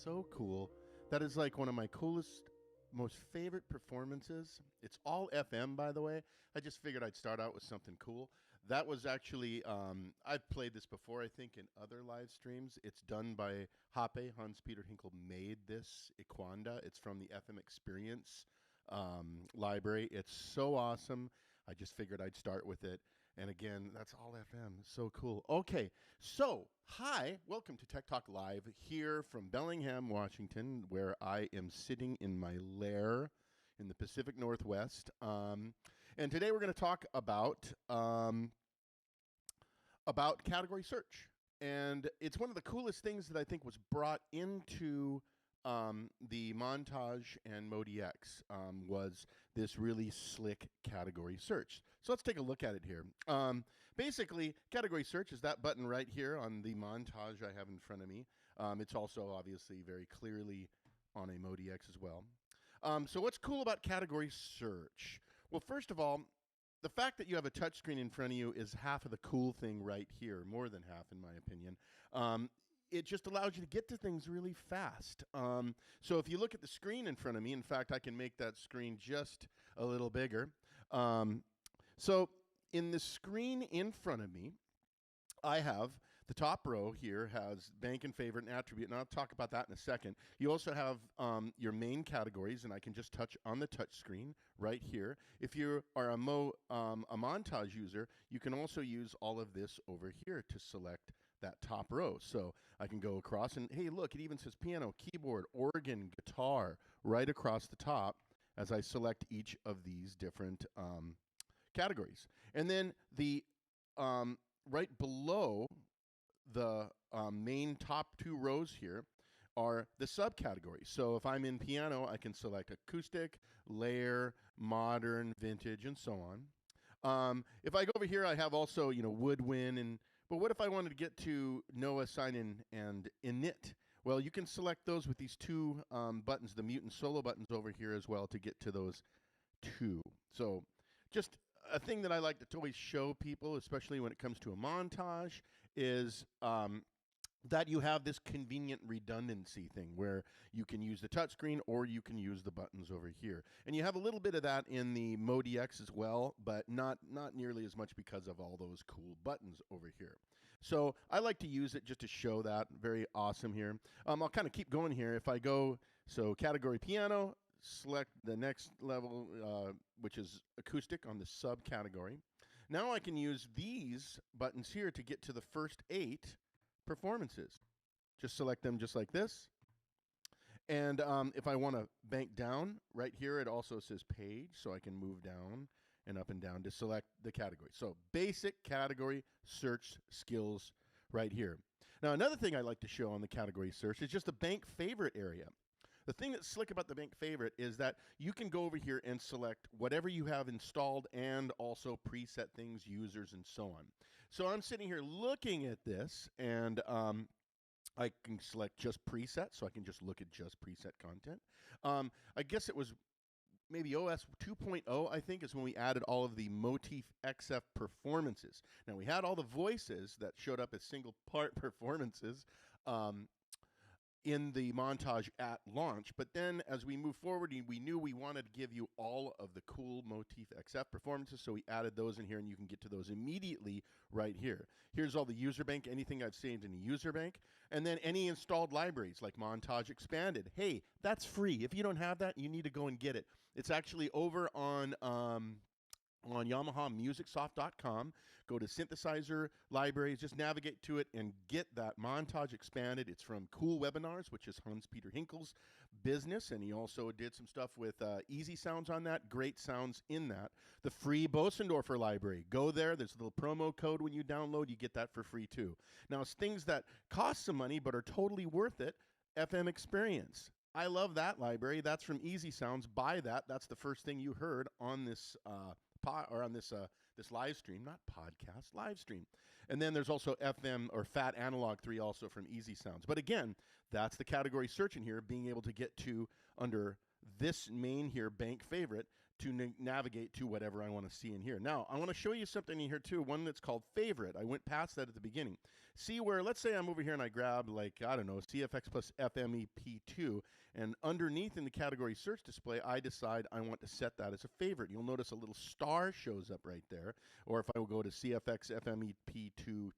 so cool. That is like one of my coolest, most favorite performances. It's all FM, by the way. I just figured I'd start out with something cool. That was actually, I've played this before, I think, in other live streams. It's done by Hape. Hans-Peter Hinkle made this, Ikwanda. It's from the FM Experience library. It's so awesome. I just figured I'd start with it. And again, that's all FM. So cool. Okay, so hi, welcome to Tech Talk Live here from Bellingham, Washington, where I am sitting in my lair in the Pacific Northwest. And today we're going to talk about category search. And it's one of the coolest things that I think was brought into the MONTAGE and MODX was this really slick category search. So let's take a look at it here. Basically, category search is that button right here on the MONTAGE I have in front of me. It's also obviously very clearly on a MODX as well. So what's cool about category search? Well, first of all, the fact that you have a touchscreen in front of you is half of the cool thing right here, more than half in my opinion. It just allows you to get to things really fast. So if you look at the screen in front of me, in fact, I can make that screen just a little bigger. So in the screen in front of me, I have the top row here has bank and favorite and attribute, and I'll talk about that in a second. You also have your main categories, and I can just touch on the touch screen right here. If you are a MONTAGE user, you can also use all of this over here to select that top row. So I can go across, and hey, look, it even says piano, keyboard, organ, guitar right across the top as I select each of these different categories. And then the right below the main top two rows here are the subcategories. So if I'm in piano, I can select acoustic, layer, modern, vintage, and so on. If I go over here, I have also, woodwind, but what if I wanted to get to Noah, sign-in, and init? Well, you can select those with these two buttons, the mute and solo buttons over here as well to get to those two. So just a thing that I like to always show people, especially when it comes to a montage, is that you have this convenient redundancy thing where you can use the touchscreen or you can use the buttons over here. And you have a little bit of that in the MODX as well, but not nearly as much because of all those cool buttons over here. So I like to use it just to show that. Very awesome here. I'll kind of keep going here. If I go, so category piano, select the next level, which is acoustic on the subcategory. Now I can use these buttons here to get to the first 8 performances. Just select them just like this. And if I want to bank down, right here it also says page, so I can move down and up and down to select the category. So basic category search skills right here. Now another thing I like to show on the category search is just the bank favorite area. The thing that's slick about the bank favorite is that you can go over here and select whatever you have installed and also preset things, users, and so on. So I'm sitting here looking at this, and I can select just preset, so I can just look at just preset content. I guess it was maybe OS 2.0, I think, is when we added all of the Motif XF performances. Now, we had all the voices that showed up as single part performances in the montage at launch, but then as we move forward, we knew we wanted to give you all of the cool Motif XF performances, so we added those in here, and you can get to those immediately right here. Here's all the user bank, anything I've saved in a user bank, and then any installed libraries like Montage Expanded. Hey, that's free. If you don't have that, you need to go and get it. It's actually over on YamahaMusicSoft.com. Go to synthesizer libraries, just navigate to it and get that Montage Expanded. It's from Cool Webinars, which is Hans-Peter Hinkle's business, and he also did some stuff with easy sounds on that, great sounds in that. The free Bosendorfer library, go there. There's a little promo code when you download. You get that for free too. Now, it's things that cost some money but are totally worth it. FM Experience. I love that library. That's from Easy Sounds. Buy that. That's the first thing you heard on this this live stream, not podcast, live stream. And then there's also FM or Fat Analog 3 also from Easy Sounds. But again, that's the category search in here, being able to get to under this main here, bank favorite, to navigate to whatever I want to see in here. Now, I want to show you something in here too, one that's called favorite. I went past that at the beginning. See where, let's say I'm over here and I grab, like, I don't know, CFX plus FMEP2, and underneath in the category search display, I decide I want to set that as a favorite. You'll notice a little star shows up right there. Or if I will go to CFX FMEP2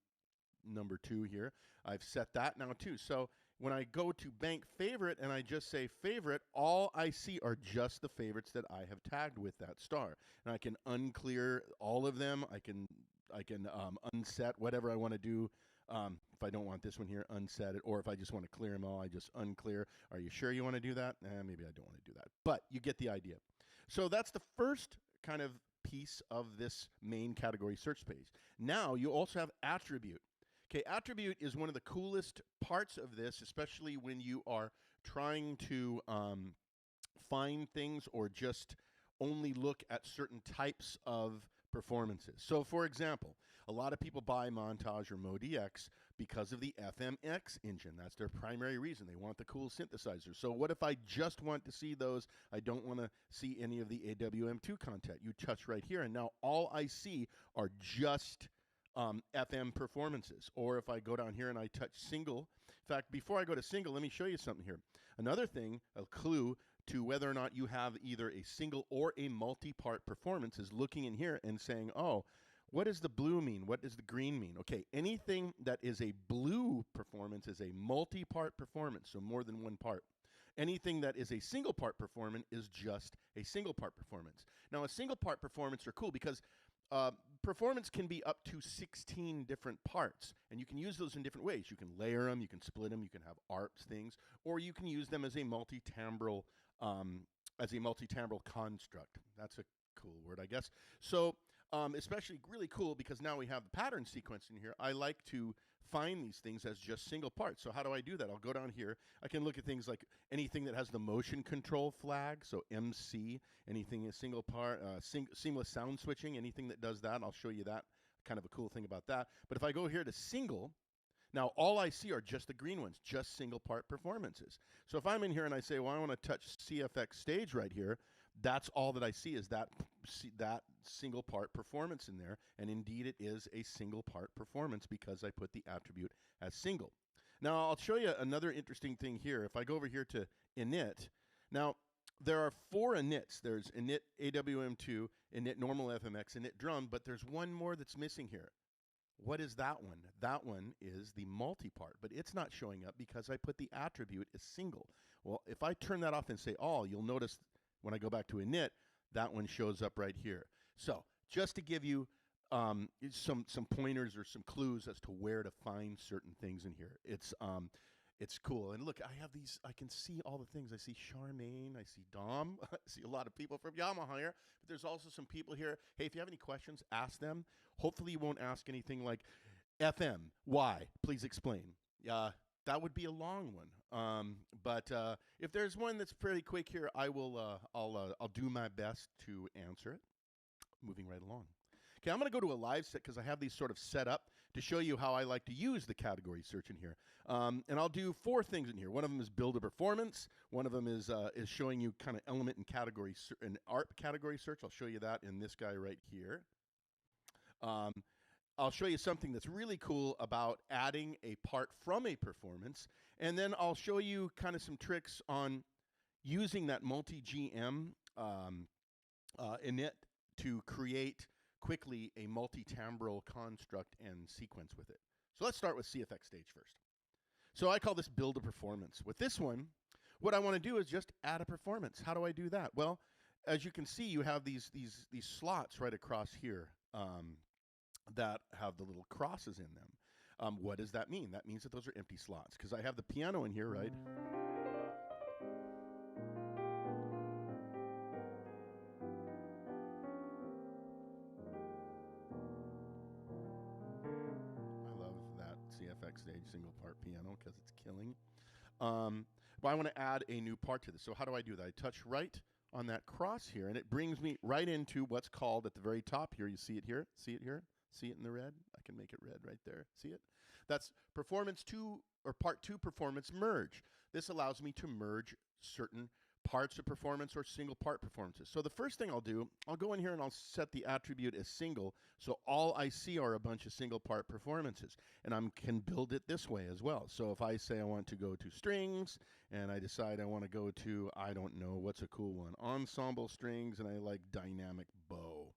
number 2 here, I've set that now too. So when I go to bank favorite and I just say favorite, all I see are just the favorites that I have tagged with that star. And I can unclear all of them. I can unset whatever I want to do. If I don't want this one here, unset it. Or if I just want to clear them all, I just unclear. Are you sure you want to do that? Maybe I don't want to do that. But you get the idea. So that's the first kind of piece of this main category search page. Now you also have attribute. Okay, attribute is one of the coolest parts of this, especially when you are trying to find things or just only look at certain types of performances. So for example, a lot of people buy Montage or MODX because of the FMX engine. That's their primary reason. They want the cool synthesizer. So what if I just want to see those? I don't want to see any of the AWM2 content. You touch right here, and now all I see are just FM performances. Or if I go down here and I touch single. In fact, before I go to single, let me show you something here. Another thing, a clue to whether or not you have either a single or a multi-part performance is looking in here and saying, oh, what does the blue mean? What does the green mean? Okay, anything that is a blue performance is a multi-part performance, so more than one part. Anything that is a single part performance is just a single part performance. Now, a single part performance are cool because performance can be up to 16 different parts, and you can use those in different ways. You can layer them, you can split them, you can have ARPs things, or you can use them as a multi-timbral construct. That's a cool word, I guess. So especially really cool because now we have the pattern sequence in here. I like to find these things as just single parts. So how do I do that? I'll go down here. I can look at things like anything that has the motion control flag, so MC, anything a single part, seamless sound switching, anything that does that. I'll show you that, kind of a cool thing about that. But if I go here to single, now all I see are just the green ones, just single part performances. So if I'm in here and I say, well, I want to touch CFX stage right here, that's all that I see is that single part performance in there. And indeed it is a single part performance because I put the attribute as single. Now I'll show you another interesting thing here. If I go over here to init, now there are 4 inits. There's init AWM2, init normal FMX, init drum, but there's one more that's missing here. What is that one? That one is the multi-part, but it's not showing up because I put the attribute as single. Well, if I turn that off and say all, you'll notice when I go back to init, that one shows up right here. So just to give you some pointers or some clues as to where to find certain things in here. It's cool. And look, I have these, I can see all the things. I see Charmaine, I see Dom, I see a lot of people from Yamaha here, but there's also some people here. Hey, if you have any questions, ask them. Hopefully you won't ask anything like, FM, why? Please explain. That would be a long one. But if there's one that's pretty quick here, I'll do my best to answer it. Moving right along. Okay, I'm going to go to a live set because I have these sort of set up to show you how I like to use the category search in here. And I'll do 4 things in here. One of them is build a performance. One of them is showing you kind of element and category and ARP category search. I'll show you that in this guy right here. I'll show you something that's really cool about adding a part from a performance. And then I'll show you kind of some tricks on using that multi-GM init to create quickly a multi-timbral construct and sequence with it. So let's start with CFX stage first. So I call this build a performance. With this one, what I want to do is just add a performance. How do I do that? Well, as you can see, you have these slots right across here that have the little crosses in them. What does that mean? That means that those are empty slots because I have the piano in here, right? CFX stage single part piano because it's killing. But I want to add a new part to this. So how do I do that? I touch right on that cross here, and it brings me right into what's called at the very top here. You see it here? See it here? See it in the red? I can make it red right there. See it? That's performance 2 or part 2 performance merge. This allows me to merge certain parts of performance or single part performances. So the first thing I'll do, I'll go in here and I'll set the attribute as single, so all I see are a bunch of single part performances, and I can build it this way as well. So if I say I want to go to strings, and I decide I want to go to, I don't know, what's a cool one, ensemble strings, and I like dynamic bow.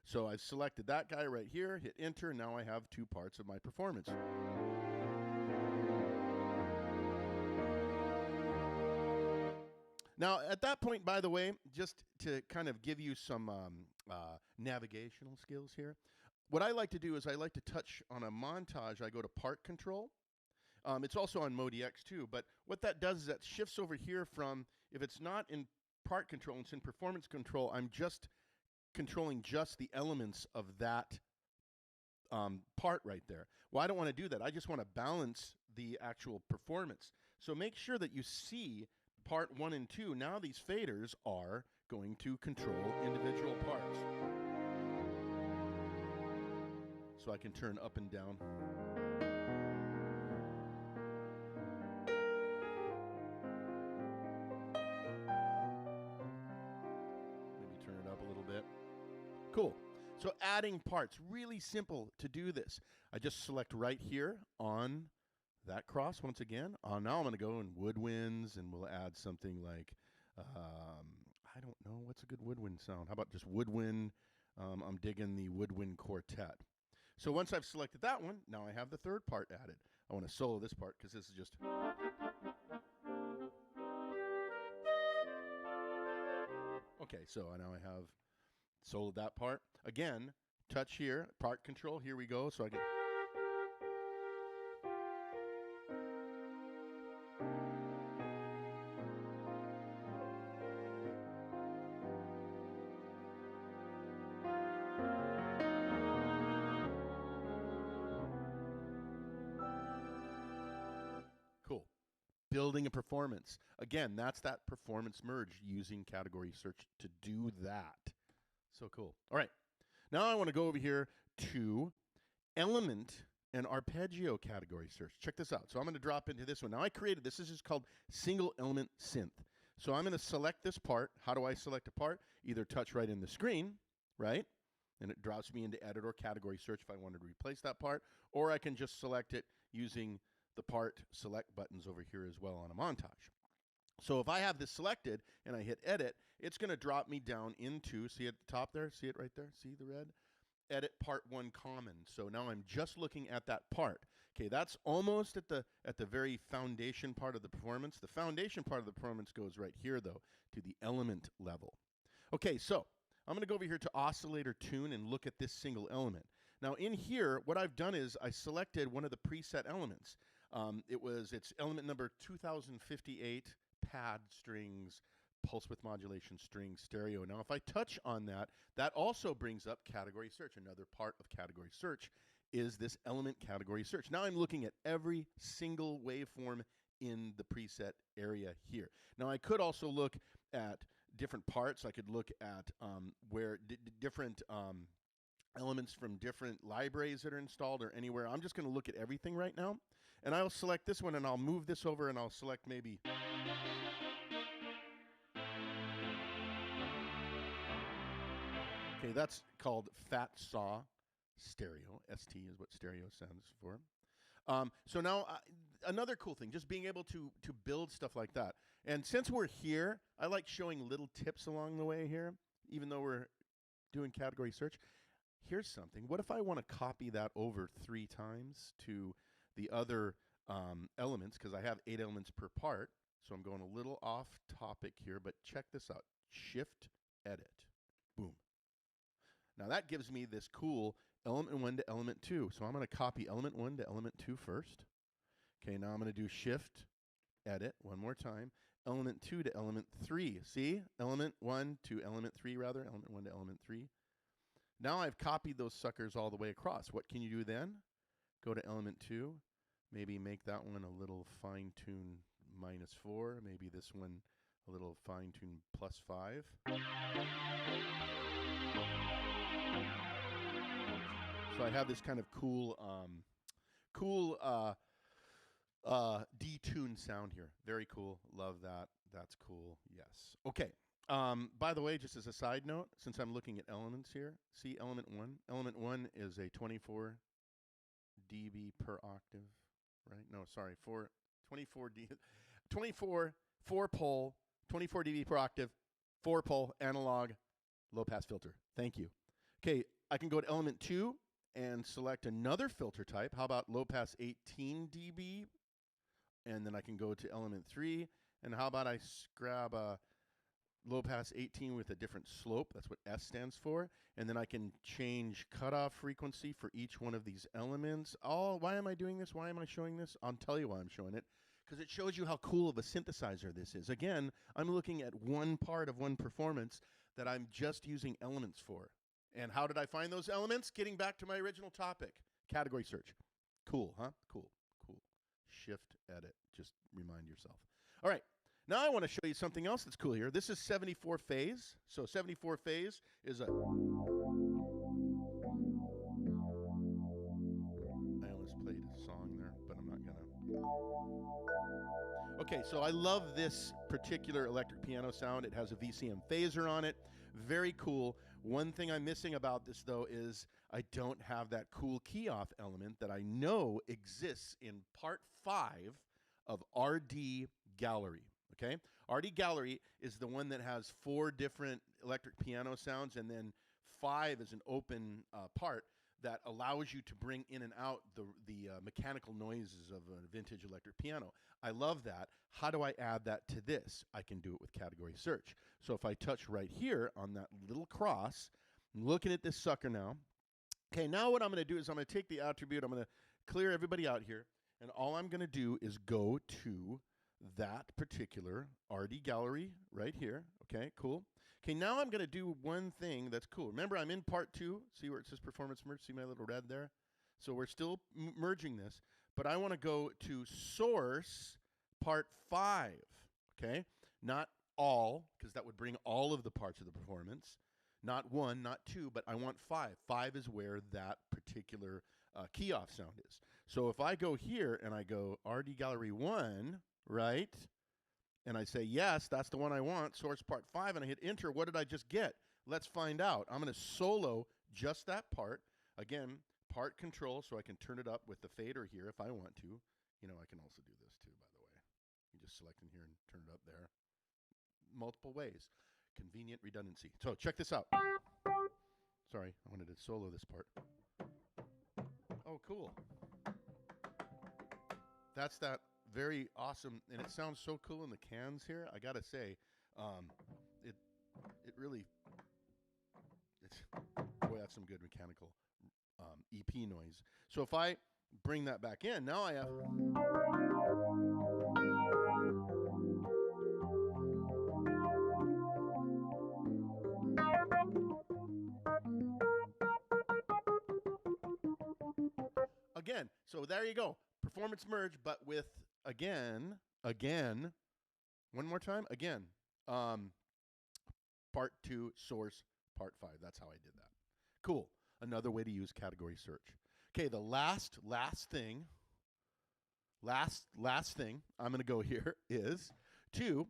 So I've selected that guy right here, hit enter, now I have two parts of my performance. Now, at that point, by the way, just to kind of give you some navigational skills here, what I like to do is I like to touch on a montage. I go to part control. It's also on MODX too, but what that does is that shifts over here from, if it's not in part control, it's in performance control, I'm just controlling just the elements of that part right there. Well, I don't want to do that. I just want to balance the actual performance. So make sure that you see part 1 and 2, now these faders are going to control individual parts. So I can turn up and down. Maybe turn it up a little bit. Cool. So adding parts, really simple to do this. I just select right here on that cross once again. Now I'm going to go in woodwinds, and we'll add something like, I don't know, what's a good woodwind sound? How about just woodwind? I'm digging the woodwind quartet. So once I've selected that one, now I have the third part added. I want to solo this part because this is just... Okay, so now I have soloed that part. Again, touch here, part control, here we go. So I get... Cool. Building a performance. Again, that's that performance merge using category search to do that. So cool. All right. Now I want to go over here to element and arpeggio category search. Check this out. So I'm going to drop into this one. Now I created this. This is called single element synth. So I'm going to select this part. How do I select a part? Either touch right in the screen, right? And it drops me into edit or category search if I wanted to replace that part. Or I can just select it using the part select buttons over here as well on a montage. So if I have this selected and I hit edit, it's going to drop me down into, see at the top there, see it right there, see the red? Edit part 1 common. So now I'm just looking at that part. Okay, that's almost at the very foundation part of the performance. The foundation part of the performance goes right here though, to the element level. Okay, so I'm going to go over here to oscillator tune and look at this single element. Now in here, what I've done is I selected one of the preset elements. It's element number 2058, pad strings, pulse width modulation string stereo. Now if I touch on that, that also brings up category search. Another part of category search is this element category search. Now I'm looking at every single waveform in the preset area here. Now I could also look at different parts. I could look at where different elements from different libraries that are installed or anywhere. I'm just going to look at everything right now. And I'll select this one and I'll move this over and I'll select maybe... Okay, that's called Fat Saw Stereo. ST is what stereo stands for. So now, another cool thing, just being able to build stuff like that. And since we're here, I like showing little tips along the way here, even though we're doing category search. Here's something. What if I want to copy that over 3 times to the other elements, because I have 8 elements per part. So I'm going a little off topic here, but check this out. Shift, edit, boom. Now that gives me this cool element 1 to element 2. So I'm going to copy element 1 to element 2 first. Okay, now I'm going to do shift, edit, one more time. Element 2 to element 3. See? Element 1 to element 3 rather. Element 1 to element 3. Now I've copied those suckers all the way across. What can you do then? Go to element 2. Maybe make that one a little fine-tune -4. Maybe this one a little fine-tune +5. So I have this kind of cool detuned sound here. Very cool. Love that. That's cool. Yes. Okay. By the way, just as a side note, since I'm looking at elements here, see element 1? Element 1 is a 24 dB per octave, right? No, sorry, 24 4-pole, 24 dB per octave, 4-pole analog low-pass filter. Thank you. Okay, I can go to element 2 and select another filter type. How about low-pass 18 dB? And then I can go to element 3. And how about I grab a low-pass 18 with a different slope? That's what S stands for. And then I can change cutoff frequency for each one of these elements. Oh, why am I doing this? Why am I showing this? I'll tell you why I'm showing it. Because it shows you how cool of a synthesizer this is. Again, I'm looking at one part of one performance that I'm just using elements for. And how did I find those elements? Getting back to my original topic, category search. Cool, huh? Cool, cool. Shift, edit, just remind yourself. All right, now I want to show you something else that's cool here. This is 74 phase. So 74 phase is a... I almost played a song there, but I'm not gonna. Okay, so I love this particular electric piano sound. It has a VCM phaser on it. Very cool. One thing I'm missing about this, though, is I don't have that cool key-off element that I know exists in part 5 of RD Gallery. Okay? RD Gallery is the one that has 4 different electric piano sounds, and then 5 is an open part that allows you to bring in and out the mechanical noises of a vintage electric piano. I love that. How do I add that to this? I can do it with category search. So if I touch right here on that little cross, I'm looking at this sucker now. Okay, now what I'm going to do is I'm going to take the attribute, I'm going to clear everybody out here, and all I'm going to do is go to that particular RD Gallery right here. Okay, cool. Okay, now I'm going to do one thing that's cool. Remember, I'm in part 2. See where it says performance merge? See my little red there? So we're still merging this, but I want to go to source part 5. Okay, not all, because that would bring all of the parts of the performance. Not 1, not 2, but I want 5. 5 is where that particular key-off sound is. So if I go here and I go RD Gallery 1, right? And I say, yes, that's the one I want, source part 5, and I hit enter. What did I just get? Let's find out. I'm going to solo just that part. Again, part control, so I can turn it up with the fader here if I want to. You know, I can also do this too, by the way. You just select in here and turn it up there. Multiple ways. Convenient redundancy. So check this out. Sorry, I wanted to solo this part. Oh, cool. That's that very awesome, and it sounds so cool in the cans here. I gotta say, it really, boy, that's some good mechanical EP noise. So if I bring that back in, now I have. Again, so there you go. Performance merge, but with, again, one more time, again, part 2, source, part 5. That's how I did that. Cool. Another way to use category search. Okay, the last thing I'm going to go here is to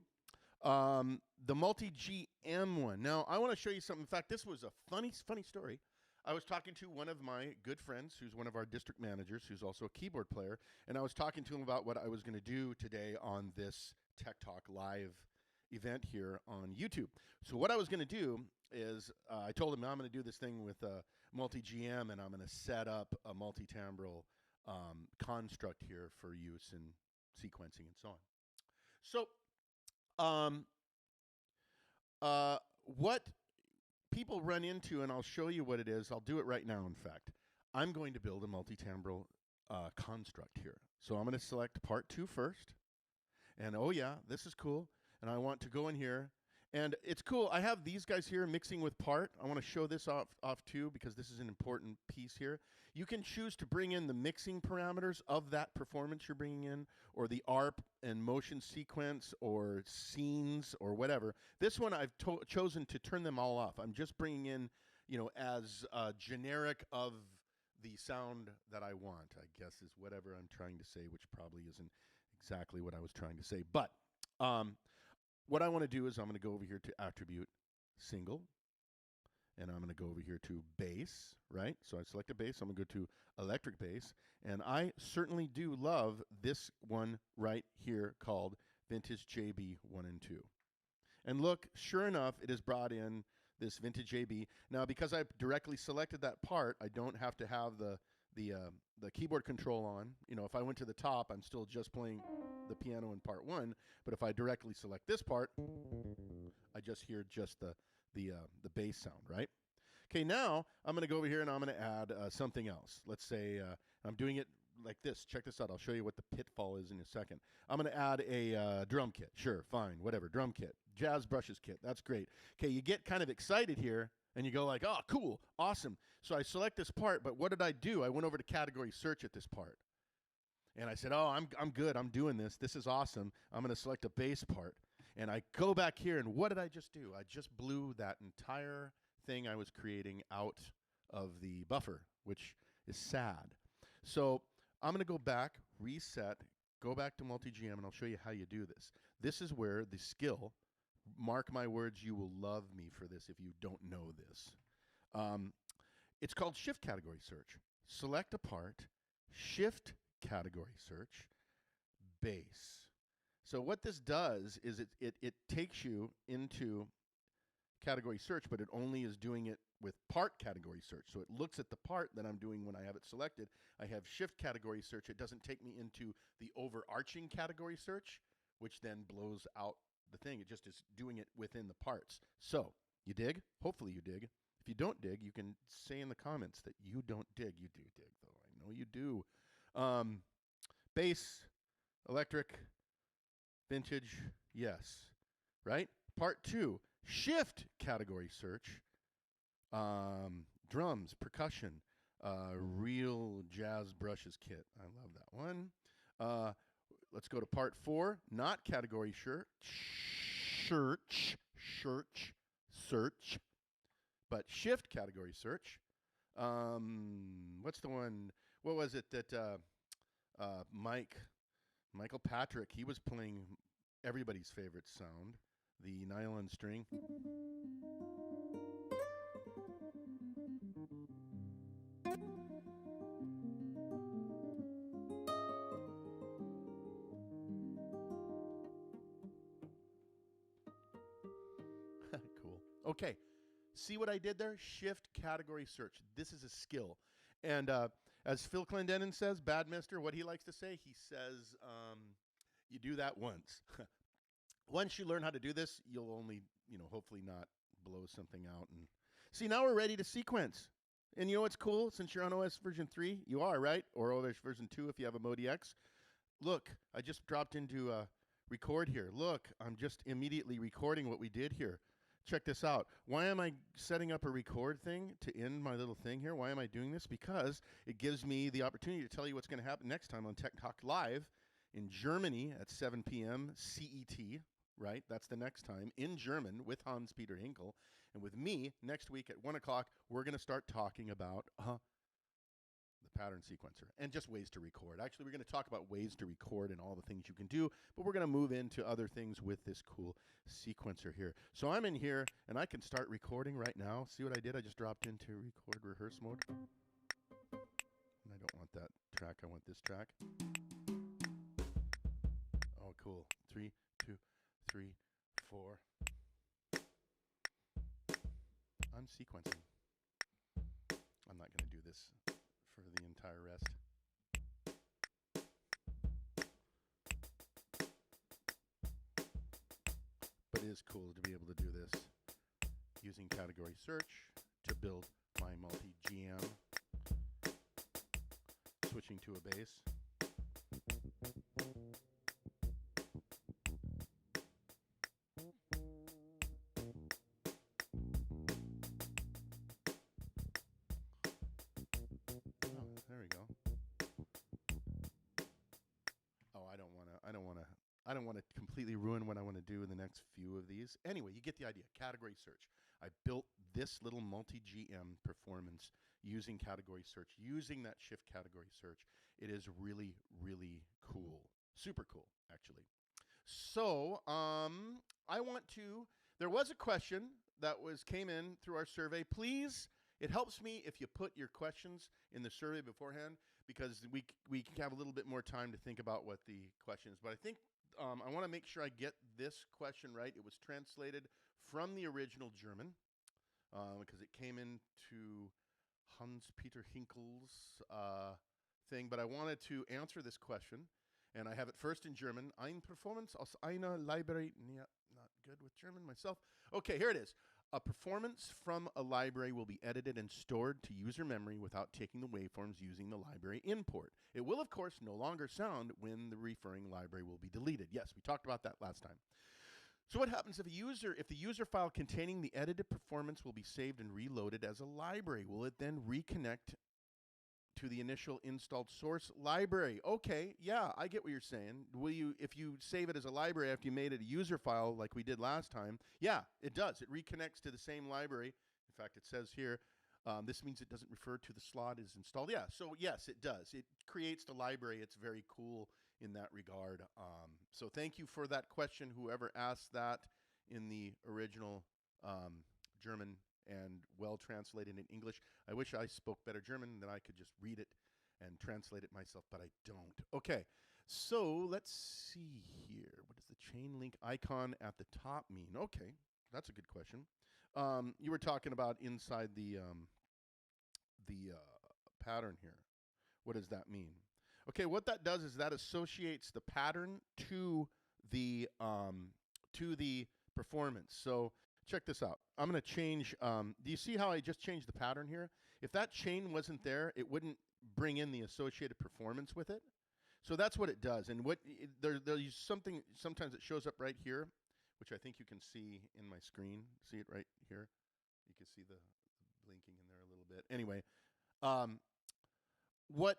the multi-GM one. Now, I want to show you something. In fact, this was a funny story. I was talking to one of my good friends who's one of our district managers, who's also a keyboard player, and I was talking to him about what I was going to do today on this Tech Talk Live event here on YouTube. So what I was going to do is I told him I'm going to do this thing with multi-GM, and I'm going to set up a multi-timbral construct here for use in sequencing and so on. So what people run into, and I'll show you what it is. I'll do it right now, in fact. I'm going to build a multi-timbral construct here. So I'm going to select part 2 first. And oh yeah, this is cool. And I want to go in here. And it's cool. I have these guys here mixing with part. I want to show this off too, because this is an important piece here. You can choose to bring in the mixing parameters of that performance you're bringing in, or the ARP and motion sequence, or scenes, or whatever. This one I've chosen to turn them all off. I'm just bringing in, you know, as generic of the sound that I want, I guess, is whatever I'm trying to say, which probably isn't exactly what I was trying to say. But what I want to do is I'm going to go over here to attribute single, and I'm going to go over here to bass, right? So I select a bass. I'm going to go to electric bass, and I certainly do love this one right here called Vintage JB 1 and 2. And look, sure enough, it has brought in this Vintage JB. Now, because I've directly selected that part, I don't have to have the keyboard control on. You know, if I went to the top, I'm still just playing the piano in part 1. But if I directly select this part, I just hear just the bass sound, right? Okay, now I'm going to go over here and I'm going to add something else. Let's say I'm doing it like this. Check this out. I'll show you what the pitfall is in a second. I'm going to add a drum kit. Sure, fine, whatever. Drum kit. Jazz brushes kit. That's great. Okay, you get kind of excited here and you go like, oh, cool, awesome. So I select this part, but what did I do? I went over to category search at this part. And I said, oh, I'm good. I'm doing this. This is awesome. I'm going to select a bass part. And I go back here, and what did I just do? I just blew that entire thing I was creating out of the buffer, which is sad. So I'm going to go back, reset, go back to multi-GM, and I'll show you how you do this. This is where the skill, mark my words, you will love me for this if you don't know this. It's called Shift Category Search. Select a part, Shift Category Search, bass. So what this does is it takes you into category search, but it only is doing it with part category search. So it looks at the part that I'm doing when I have it selected. I have shift category search. It doesn't take me into the overarching category search, which then blows out the thing. It just is doing it within the parts. So you dig? Hopefully you dig. If you don't dig, you can say in the comments that you don't dig. You do dig, though. I know you do. Bass, electric, vintage, yes, right? Part 2, shift category search, drums, percussion, real jazz brushes kit. I love that one. Let's go to part 4, not category search, but shift category search. What's the one? What was it that Michael Patrick, he was playing everybody's favorite sound, the nylon string. Cool. Okay. See what I did there? Shift category search. This is a skill. And as Phil Clendenin says, Bad Mister, what he likes to say, he says, you do that once. Once you learn how to do this, you'll only, hopefully not blow something out. And see, now we're ready to sequence. And you know what's cool? Since you're on OS version 3, you are, right? Or OS version 2 if you have a MODX. Look, I just dropped into record here. Look, I'm just immediately recording what we did here. Check this out. Why am I setting up a record thing to end my little thing here? Why am I doing this? Because it gives me the opportunity to tell you what's going to happen next time on Tech Talk Live in Germany at 7 p.m. CET, right? That's the next time, in German with Hans-Peter Hinkel. And with me, next week at 1 o'clock, we're going to start talking about the pattern sequencer and just ways to record. Actually, we're going to talk about ways to record and all the things you can do, but we're going to move into other things with this cool sequencer here. So I'm in here, and I can start recording right now. See what I did? I just dropped into record rehearse mode. And I don't want that track. I want this track. Oh, cool. 3, 2, 3, 4. I'm sequencing. I'm not going to do this for the entire rest. But it is cool to be able to do this using category search to build my multi-GM, switching to a bass. There we go. Oh, I don't want to completely ruin what I want to do in the next few of these. Anyway, you get the idea. Category search. I built this little multi-GM performance using category search, using that shift category search. It is really, really cool. Super cool, actually. So there was a question that came in through our survey. Please, it helps me if you put your questions in the survey beforehand, because we can have a little bit more time to think about what the question is. But I think I want to make sure I get this question right. It was translated from the original German because it came into Hans-Peter Hinkel's thing. But I wanted to answer this question, and I have it first in German. Ein Performance aus einer Library. Yeah, not good with German myself. Okay, here it is. A performance from a library will be edited and stored to user memory without taking the waveforms using the library import. It will, of course, no longer sound when the referring library will be deleted. Yes, we talked about that last time. So what happens if the user file containing the edited performance will be saved and reloaded as a library? Will it then reconnect to the initial installed source library? Okay, yeah, I get what you're saying. If you save it as a library after you made it a user file like we did last time, yeah, it does. It reconnects to the same library. In fact, it says here, this means it doesn't refer to the slot is installed. Yeah, so yes, it does. It creates the library. It's very cool in that regard. So thank you for that question, whoever asked that in the original German and well translated in English. I wish I spoke better German, then I could just read it and translate it myself, but I don't. Okay, so let's see here. What does the chain link icon at the top mean? Okay, that's a good question. You were talking about inside the pattern here. What does that mean? Okay, what that does is that associates the pattern to the performance. So check this out. I'm going to change. Do you see how I just changed the pattern here? If that chain wasn't there, it wouldn't bring in the associated performance with it. So that's what it does. And there's something, sometimes it shows up right here, which I think you can see in my screen. See it right here? You can see the blinking in there a little bit. Anyway, what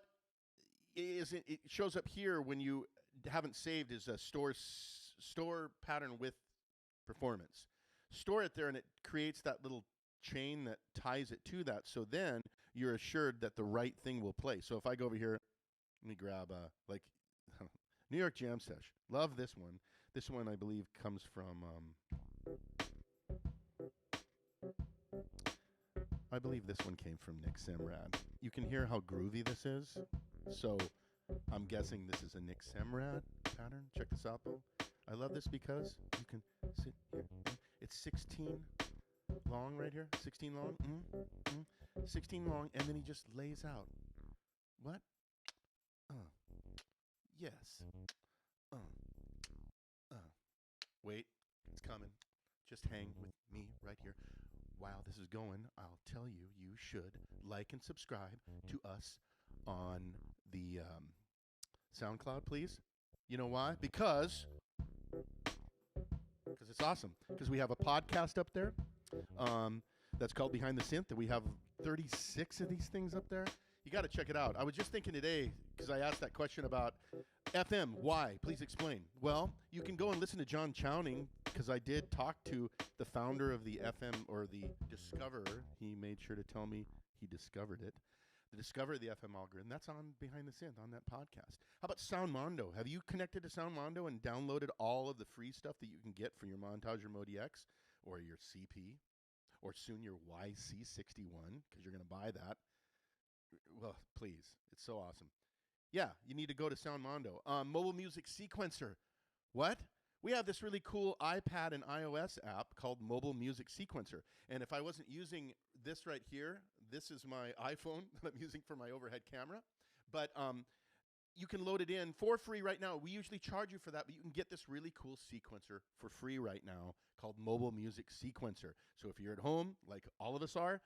is it shows up here when you haven't saved is a store pattern with performance. Store it there, and it creates that little chain that ties it to that. So then you're assured that the right thing will play. So if I go over here, let me grab like New York Jam Sesh. Love this one. This one, I believe, comes from I believe this one came from Nick Semrad. You can hear how groovy this is. So I'm guessing this is a Nick Semrad pattern. Check this out, though. I love this because you can sit here. It's 16 long right here. 16 long. 16 long, and then he just lays out. What? Yes. Wait, it's coming. Just hang with me right here. While this is going, I'll tell you, you should like and subscribe to us on the SoundCloud, please. You know why? Because it's awesome. Because we have a podcast up there that's called Behind the Synth. We have 36 of these things up there. You got to check it out. I was just thinking today, because I asked that question about FM. Why? Please explain. Well, you can go and listen to John Chowning, because I did talk to the founder of the FM, or the discoverer. He made sure to tell me he discovered it. The discoverer of the FM algorithm. That's on Behind the Synth on that podcast. How about SoundMondo? Have you connected to SoundMondo and downloaded all of the free stuff that you can get for your Montage or MODX, or your CP, or soon your YC61, because you're going to buy that? Well, please. It's so awesome. Yeah, you need to go to SoundMondo. Mobile Music Sequencer. What? We have this really cool iPad and iOS app called Mobile Music Sequencer. And if I wasn't using this right here, this is my iPhone that I'm using for my overhead camera. But you can load it in for free right now. We usually charge you for that, but you can get this really cool sequencer for free right now called Mobile Music Sequencer. So if you're at home, like all of us are,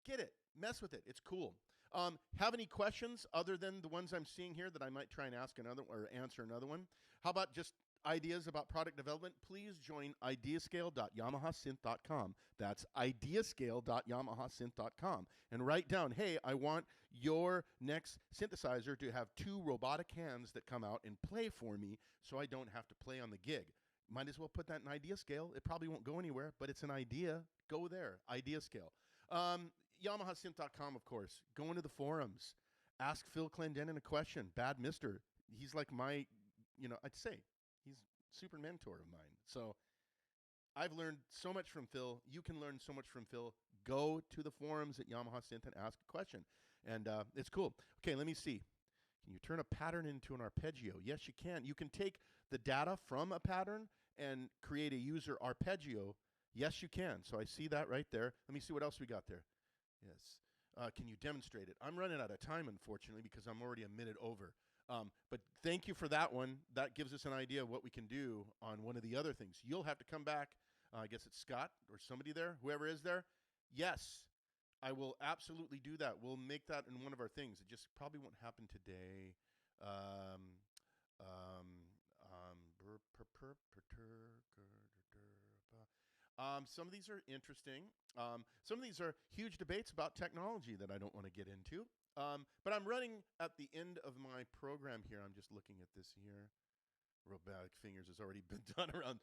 get it. Mess with it. It's cool. Have any questions other than the ones I'm seeing here that I might try and ask another or answer another one? How about just ideas about product development? Please join ideascale.yamahasynth.com. That's ideascale.yamahasynth.com. And write down, hey, I want your next synthesizer to have 2 robotic hands that come out and play for me so I don't have to play on the gig. Might as well put that in IdeaScale. It probably won't go anywhere, but it's an idea. Go there, IdeaScale. YamahaSynth.com, of course. Go into the forums. Ask Phil Clendenin a question. Bad Mister. He's like my I'd say he's a super mentor of mine. So I've learned so much from Phil. You can learn so much from Phil. Go to the forums at Yamaha Synth and ask a question. And it's cool. Okay, let me see. Can you turn a pattern into an arpeggio? Yes, you can. You can take the data from a pattern and create a user arpeggio. Yes, you can. So I see that right there. Let me see what else we got there. Yes. Can you demonstrate it? I'm running out of time, unfortunately, because I'm already a minute over. But thank you for that one. That gives us an idea of what we can do on one of the other things. You'll have to come back. I guess it's Scott or somebody there, whoever is there. Yes, I will absolutely do that. We'll make that in one of our things. It just probably won't happen today. Um, um, some of these are interesting. Some of these are huge debates about technology that I don't want to get into. But I'm running at the end of my program here. I'm just looking at this here. Robotic fingers has already been done around.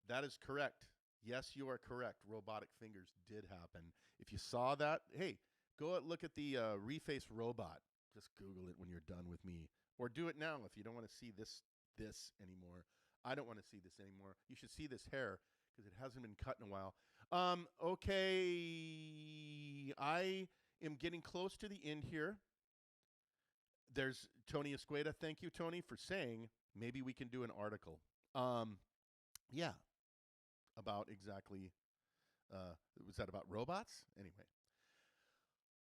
That is correct. Yes, you are correct. Robotic fingers did happen. If you saw that, hey, go look at the Reface robot. Just Google it when you're done with me. Or do it now if you don't want to see this anymore. I don't want to see this anymore. You should see this hair because it hasn't been cut in a while. Okay, I am getting close to the end here. There's Tony Escueda. Thank you, Tony, for saying maybe we can do an article. Yeah, about exactly, was that about robots? Anyway,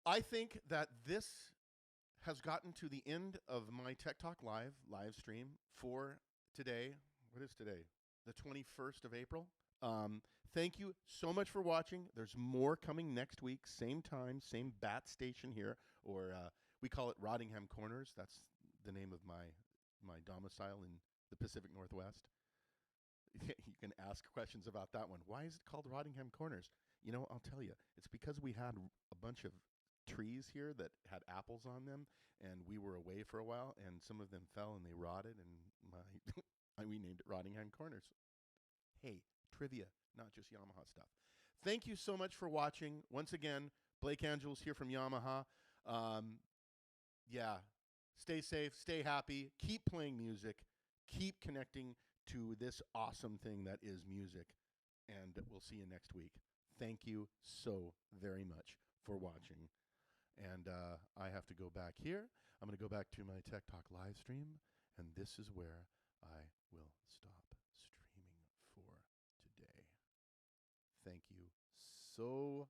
I think that this has gotten to the end of my Tech Talk live stream for today. What is today? The 21st of April. Thank you so much for watching. There's more coming next week, same time, same bat station here, or we call it Rottingham Corners. That's the name of my domicile in the Pacific Northwest. You can ask questions about that one. Why is it called Rottingham Corners? I'll tell you. It's because we had a bunch of trees here that had apples on them, and we were away for a while, and some of them fell and they rotted, and we named it Rottingham Corners. Hey, trivia, not just Yamaha stuff. Thank you so much for watching. Once again, Blake Angels here from Yamaha. Yeah, stay safe, stay happy, keep playing music, keep connecting to this awesome thing that is music, and we'll see you next week. Thank you so very much for watching. And I have to go back here. I'm going to go back to my Tech Talk live stream, and this is where I will stop streaming for today. Thank you so